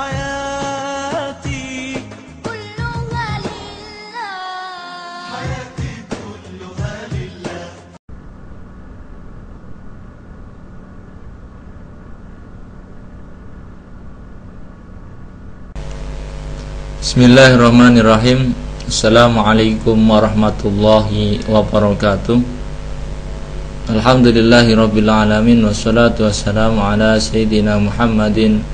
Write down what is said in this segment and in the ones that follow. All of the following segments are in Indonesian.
حياتي كلها لله حياتي كلها لله. Bismillahirrahmanirrahim. Assalamualaikum warahmatullahi wabarakatuh. Alhamdulillahirabbil alamin wassalatu wassalamu ala sayyidina Muhammadin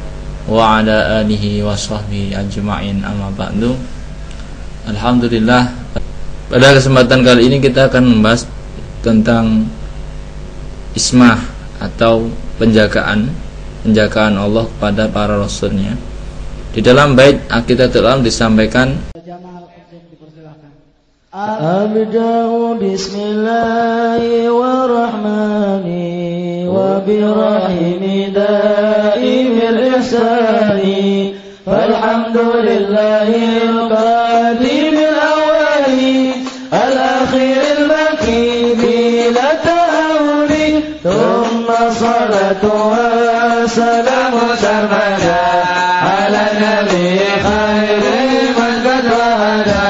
wa ala alihi wa sahbihi ajma'in, amma ba'du. Alhamdulillah, pada kesempatan kali ini kita akan membahas tentang ismah atau penjagaan Allah kepada para rasulnya. Di dalam bait Aqidatul Am disampaikan, Abda'u bismillahirrahmani wa birahimi da'imil ihsani falhamdulillahil qadimil awali al-akhiril baki bila ta'awli thumma salatu wa salamu sarmada ala nabi khairi man qad wahada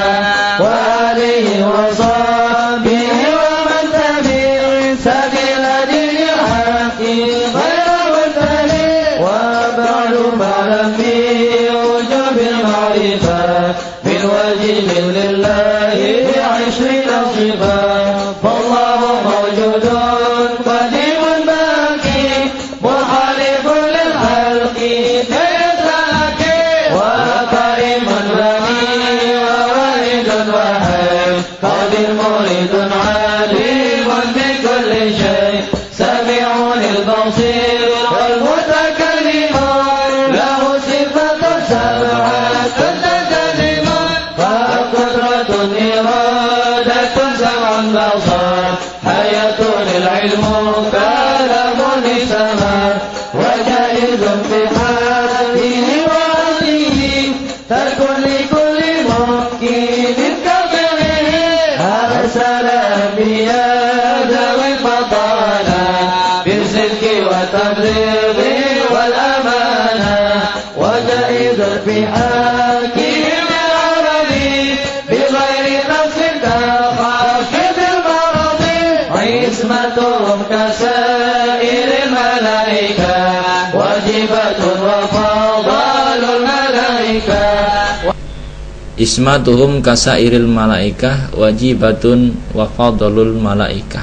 Ismatuhum kasairil malaikah wajibatun wa fadlul malaikah.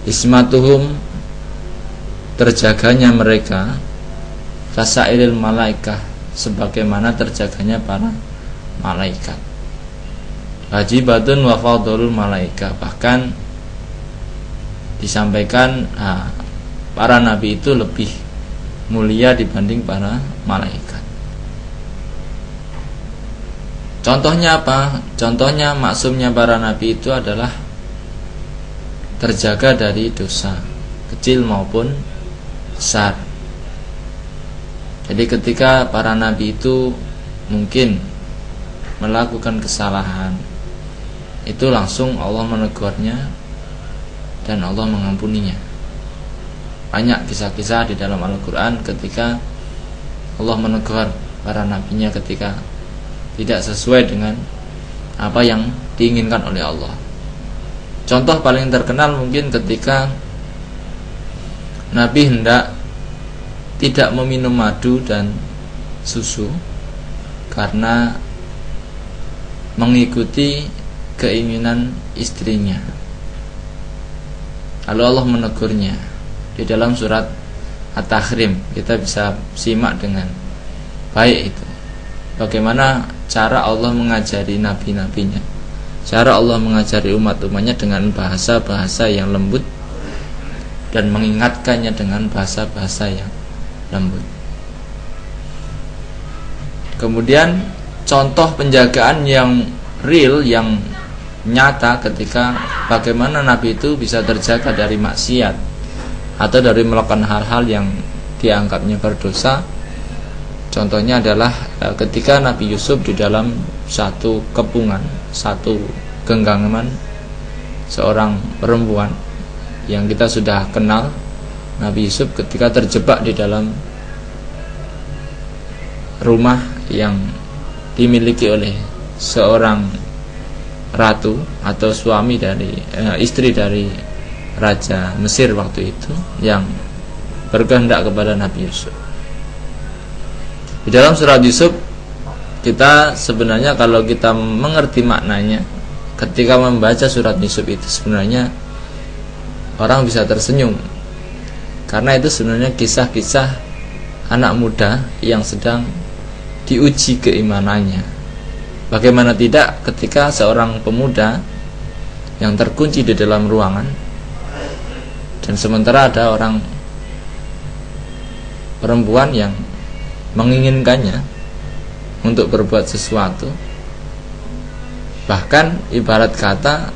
Ismatuhum, terjaganya mereka, kasairil malaikah, sebagaimana terjaganya para malaikat. Wajibatun wa fadlul malaikah, bahkan disampaikan para nabi itu lebih mulia dibanding para malaikat. Contohnya apa? Contohnya maksumnya para nabi itu adalah terjaga dari dosa kecil maupun besar. Jadi ketika para nabi itu mungkin melakukan kesalahan, itu langsung Allah menegurnya dan Allah mengampuninya. Banyak kisah-kisah di dalam Al-Quran ketika Allah menegur para nabinya ketika tidak sesuai dengan apa yang diinginkan oleh Allah. Contoh paling terkenal mungkin ketika Nabi hendak tidak meminum madu dan susu karena mengikuti keinginan istrinya. Lalu Allah menegurnya di dalam surat At-Tahrim. Kita bisa simak dengan baik itu, bagaimana cara Allah mengajari nabi-nabinya, cara Allah mengajari umat-umatnya dengan bahasa-bahasa yang lembut dan mengingatkannya dengan bahasa-bahasa yang lembut. Kemudian contoh penjagaan yang real, yang nyata ketika bagaimana nabi itu bisa terjaga dari maksiat atau dari melakukan hal-hal yang dianggapnya berdosa. Contohnya adalah ketika Nabi Yusuf di dalam satu kepungan, satu genggaman seorang perempuan yang kita sudah kenal, Nabi Yusuf ketika terjebak di dalam rumah yang dimiliki oleh seorang ratu atau suami dari istri dari raja Mesir waktu itu yang berkehendak kepada Nabi Yusuf. Di dalam surat Yusuf kita sebenarnya kalau kita mengerti maknanya, ketika membaca surat Yusuf itu sebenarnya orang bisa tersenyum, karena itu sebenarnya kisah-kisah anak muda yang sedang diuji keimanannya. Bagaimana tidak ketika seorang pemuda yang terkunci di dalam ruangan, dan sementara ada orang perempuan yang menginginkannya untuk berbuat sesuatu, bahkan ibarat kata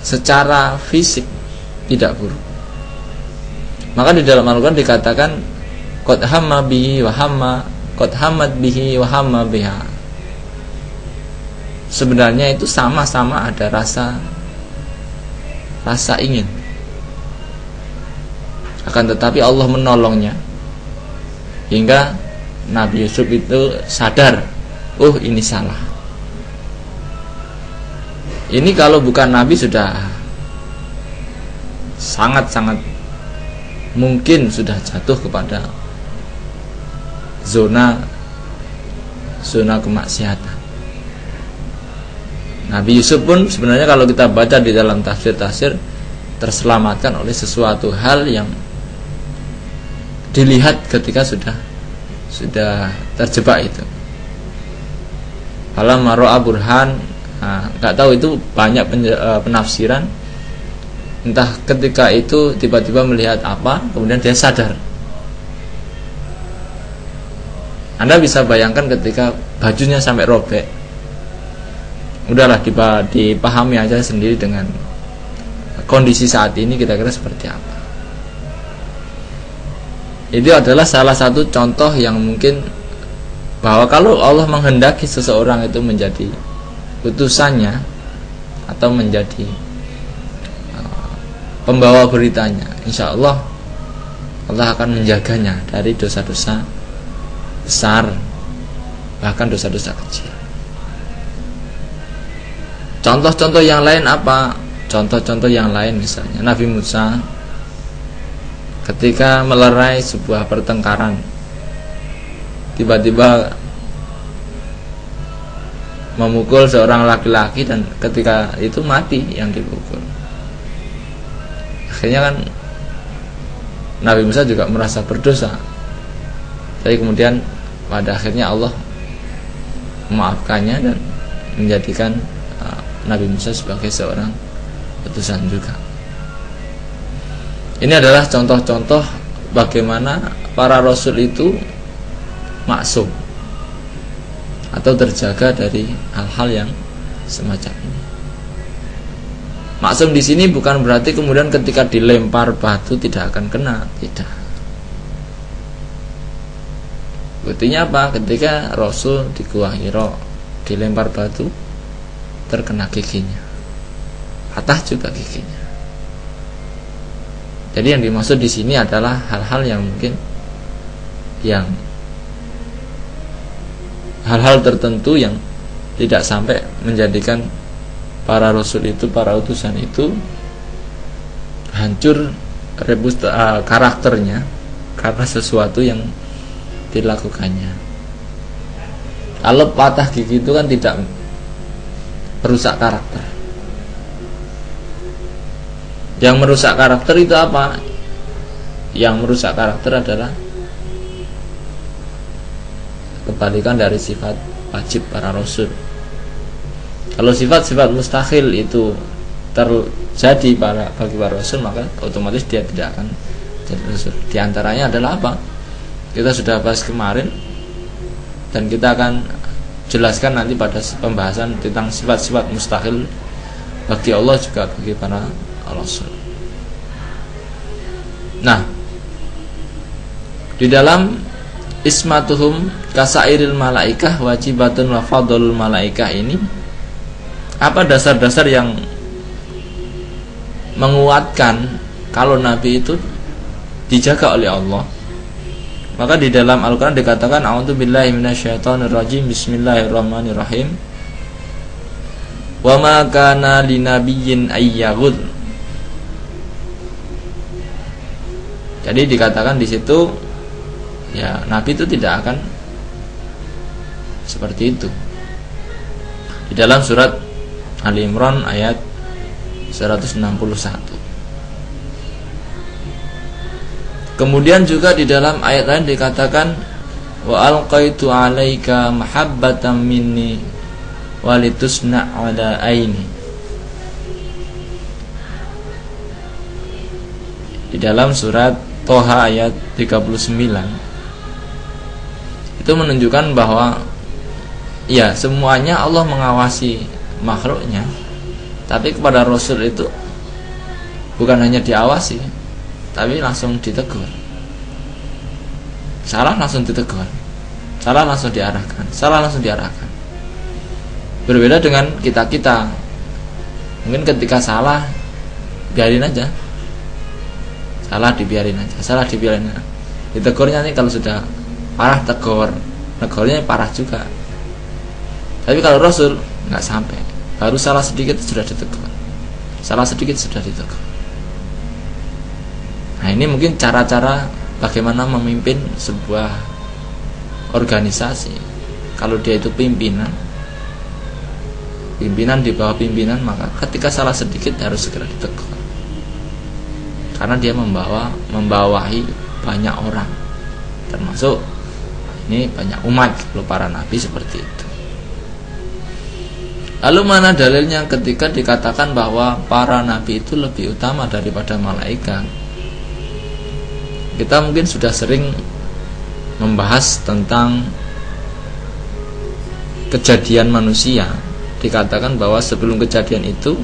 secara fisik tidak buruk. Maka di dalam Al-Quran dikatakan qad hamma bihi wa hamma qad hammat bihi wa hamma biha. Sebenarnya itu sama-sama ada rasa ingin, akan tetapi Allah menolongnya hingga Nabi Yusuf itu sadar, oh ini salah. Ini kalau bukan Nabi sudah sangat-sangat mungkin sudah jatuh kepada zona kemaksiatan. Nabi Yusuf pun sebenarnya kalau kita baca di dalam tafsir-tafsir terselamatkan oleh sesuatu hal yang dilihat ketika sudah terjebak itu. Kalau maro'a burhan, nggak tahu itu banyak penafsiran. Entah ketika itu tiba-tiba melihat apa, kemudian dia sadar. Anda bisa bayangkan ketika bajunya sampai robek. Udahlah dipahami aja sendiri dengan kondisi saat ini kira-kira seperti apa. Itu adalah salah satu contoh yang mungkin bahwa kalau Allah menghendaki seseorang itu menjadi utusannya atau menjadi pembawa beritanya, insya Allah Allah akan menjaganya dari dosa-dosa besar, bahkan dosa-dosa kecil. Contoh-contoh yang lain apa? Contoh-contoh yang lain misalnya Nabi Musa ketika melerai sebuah pertengkaran, tiba-tiba memukul seorang laki-laki dan ketika itu mati yang dipukul. Akhirnya kan Nabi Musa juga merasa berdosa, tapi kemudian pada akhirnya Allah memaafkannya dan menjadikan Nabi Musa sebagai seorang utusan juga. Ini adalah contoh-contoh bagaimana para rasul itu maksum atau terjaga dari hal-hal yang semacam ini. Maksum di sini bukan berarti kemudian ketika dilempar batu tidak akan kena, tidak. Buktinya apa? Ketika Rasul di Gua Hira dilempar batu terkena giginya, patah juga giginya. Jadi yang dimaksud di sini adalah hal-hal yang mungkin hal-hal tertentu yang tidak sampai menjadikan para rasul itu, para utusan itu hancur karakternya karena sesuatu yang dilakukannya. Kalau patah gigi itu kan tidak merusak karakter. Yang merusak karakter itu apa? Yang merusak karakter adalah kebalikan dari sifat wajib para rasul. Kalau sifat-sifat mustahil itu terjadi bagi para rasul, maka otomatis dia tidak akan jadi rasul. Di antaranya adalah apa? Kita sudah bahas kemarin dan kita akan jelaskan nanti pada pembahasan tentang sifat-sifat mustahil bagi Allah juga bagi para rasul. Nah, di dalam ismatuhum kasairil malaikah wajibatun wa fadlul malaikah ini, apa dasar-dasar yang menguatkan kalau Nabi itu dijaga oleh Allah, Maka di dalam Al-Quran dikatakan a'udzubillahi minasyaitonirrajim, bismillahirrahmanirrahim. Wa ma kana linabiyyin ayyaghul. Jadi dikatakan di situ ya nabi itu tidak akan seperti itu. Di dalam surat Ali Imran ayat 161. Kemudian juga di dalam ayat lain dikatakan wa alqaitu 'alaika mahabbatan minni walitusna' 'ala aini. Di dalam surat Toha ayat 39 itu menunjukkan bahwa ya semuanya Allah mengawasi makhluknya, tapi kepada Rasul itu bukan hanya diawasi, tapi langsung ditegur. Salah langsung ditegur, salah langsung diarahkan, salah langsung diarahkan. Berbeda dengan kita-kita. Mungkin ketika salah biarin aja, salah dibiarin aja, salah dibiarin aja. Ditegurnya nih kalau sudah parah tegur, negornya parah juga. Tapi kalau Rasul nggak sampai, baru salah sedikit sudah ditegur, salah sedikit sudah ditegur. Nah ini mungkin cara-cara bagaimana memimpin sebuah organisasi. Kalau dia itu pimpinan di bawah pimpinan, maka ketika salah sedikit harus segera ditegur. Karena dia membawahi banyak orang, termasuk ini banyak umat, kalau para nabi seperti itu. Lalu mana dalilnya ketika dikatakan bahwa para nabi itu lebih utama daripada malaikat? Kita mungkin sudah sering membahas tentang kejadian manusia. Dikatakan bahwa sebelum kejadian itu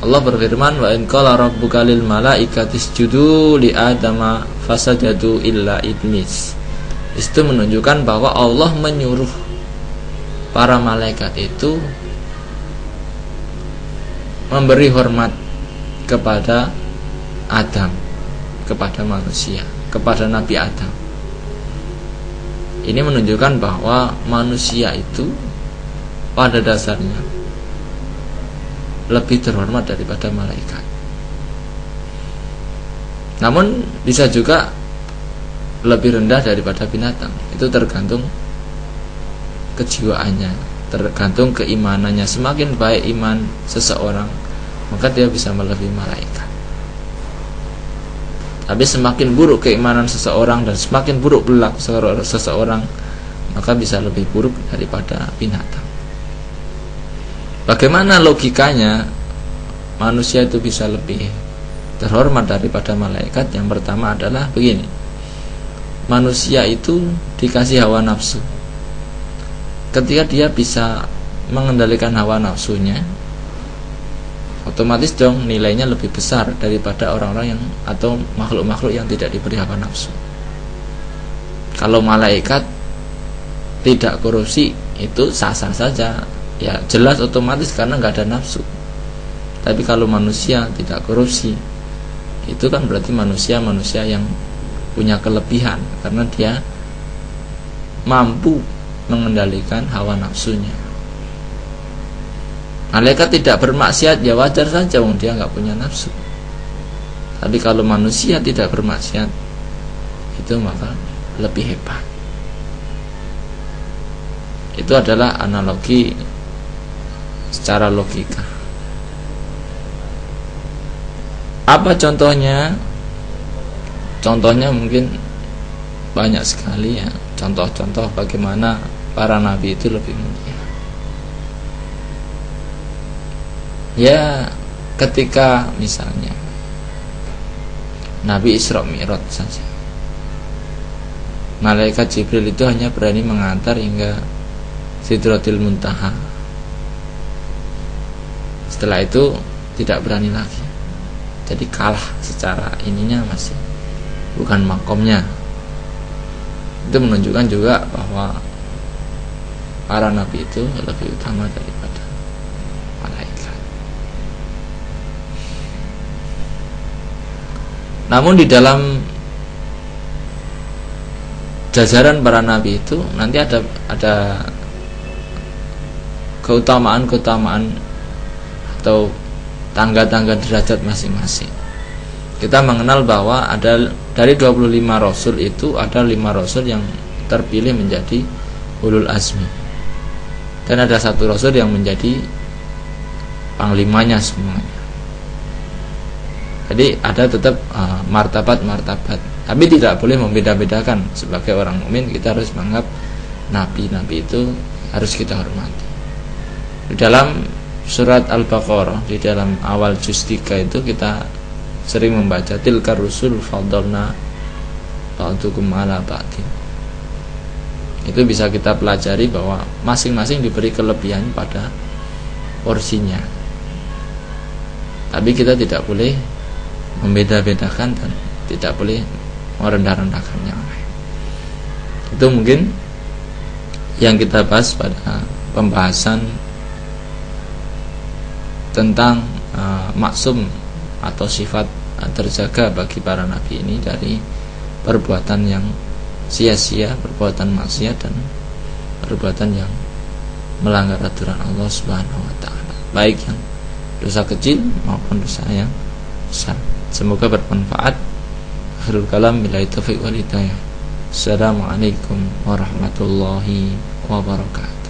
Allah berfirman, wa in qala rabbuka lil malaikati isjudu li adama fasajadu illa iblis. Itu menunjukkan bahwa Allah menyuruh para malaikat itu memberi hormat kepada Adam, kepada manusia, kepada Nabi Adam. Ini menunjukkan bahwa manusia itu pada dasarnya lebih terhormat daripada malaikat. Namun bisa juga lebih rendah daripada binatang. Itu tergantung kejiwaannya, tergantung keimanannya. Semakin baik iman seseorang, maka dia bisa melebihi malaikat. Tapi semakin buruk keimanan seseorang dan semakin buruk perilaku seseorang, maka bisa lebih buruk daripada binatang. Bagaimana logikanya manusia itu bisa lebih terhormat daripada malaikat? Yang pertama adalah begini. Manusia itu dikasih hawa nafsu. Ketika dia bisa mengendalikan hawa nafsunya, otomatis dong nilainya lebih besar daripada orang-orang yang atau makhluk-makhluk yang tidak diberi hawa nafsu. Kalau malaikat tidak korupsi itu sah-sah saja, ya jelas otomatis karena nggak ada nafsu. Tapi kalau manusia tidak korupsi, itu kan berarti manusia yang punya kelebihan karena dia mampu mengendalikan hawa nafsunya. Malaikat tidak bermaksiat, ya wajar saja, wong dia nggak punya nafsu. Tapi kalau manusia tidak bermaksiat, itu maka lebih hebat. Itu adalah analogi secara logika. Apa contohnya? Contohnya mungkin banyak sekali ya. Contoh-contoh bagaimana para nabi itu lebih mulia. Ya, ketika misalnya Nabi Isra Mi'raj saja, malaikat Jibril itu hanya berani mengantar hingga Sidratil Muntaha. Setelah itu tidak berani lagi. Jadi kalah secara ininya, masih bukan makomnya. Itu menunjukkan juga bahwa para nabi itu lebih utama daripada malaikat. Namun di dalam jajaran para nabi itu nanti ada keutamaan atau tangga-tangga derajat masing-masing. Kita mengenal bahwa ada dari 25 rasul itu ada 5 rasul yang terpilih menjadi ulul azmi, dan ada 1 rasul yang menjadi panglimanya semuanya. Jadi ada tetap martabat-martabat, tapi tidak boleh membeda-bedakan. Sebagai orang mukmin kita harus menganggap nabi-nabi itu harus kita hormati. Di dalam surat Al-Baqarah, di dalam awal juz 3 itu kita sering membaca tilkar rusul faddalna ba'dukum ala ba'din. Itu bisa kita pelajari bahwa masing-masing diberi kelebihan pada porsinya, tapi kita tidak boleh membeda-bedakan dan tidak boleh merendah-rendahkan yang lain. Itu mungkin yang kita bahas pada pembahasan tentang maksum atau sifat terjaga bagi para nabi ini dari perbuatan yang sia-sia, perbuatan maksiat, dan perbuatan yang melanggar aturan Allah Subhanahu wa taala, baik yang dosa kecil maupun dosa yang besar. Semoga bermanfaat. Akhirul kalam, billahi taufiq wal hidayah. Assalamualaikum warahmatullahi wabarakatuh.